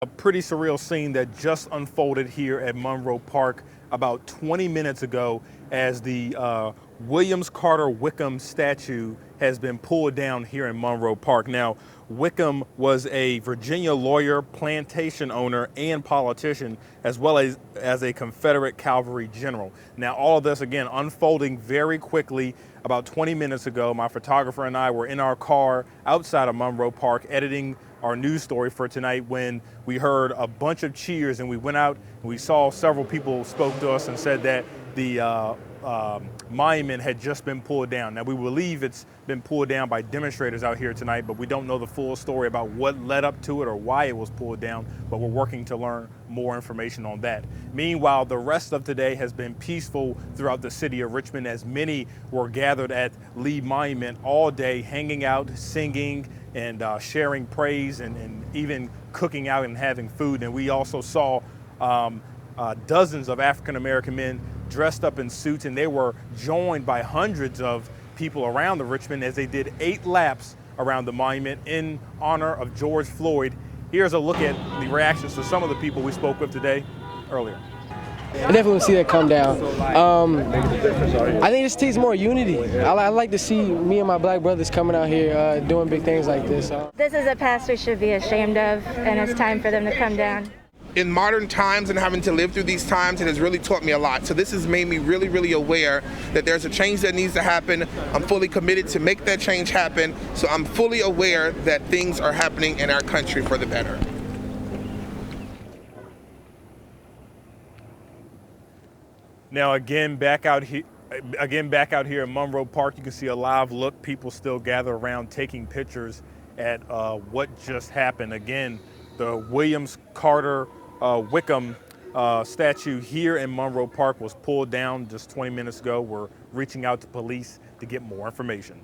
A pretty surreal scene that just unfolded here at Monroe Park about 20 minutes ago as the Williams Carter Wickham statue has been pulled down here in Monroe Park. Now, Wickham was a Virginia lawyer, plantation owner, and politician, as well as a Confederate cavalry general. Now, all of this, again, unfolding very quickly. About 20 minutes ago, my photographer and I were in our car outside of Monroe Park editing our news story for tonight when we heard a bunch of cheers, and we went out and we saw several people spoke to us and said that the monument had just been pulled down. Now, we believe it's been pulled down by demonstrators out here tonight, but we don't know the full story about what led up to it or why it was pulled down, but we're working to learn more information on that. Meanwhile, the rest of today has been peaceful throughout the city of Richmond, as many were gathered at Lee Monument all day, hanging out, singing, and sharing praise, and even cooking out and having food. And we also saw dozens of African-American men dressed up in suits, and they were joined by hundreds of people around the Richmond as they did 8 laps around the monument in honor of George Floyd. Here's a look at the reactions to some of the people we spoke with today earlier. I definitely want to see that come down. I think this teaches more unity. I like to see me and my black brothers coming out here doing big things like this. This is a past we should be ashamed of, and it's time for them to come down. In modern times and having to live through these times, it has really taught me a lot. So this has made me really aware that there's a change that needs to happen. I'm fully committed to make that change happen. So I'm fully aware that things are happening in our country for the better. Now, again, back out here at Monroe Park, you can see a live look. People still gather around taking pictures at what just happened. Again, the Williams Carter Wickham statue here in Monroe Park was pulled down just 20 minutes ago. We're reaching out to police to get more information.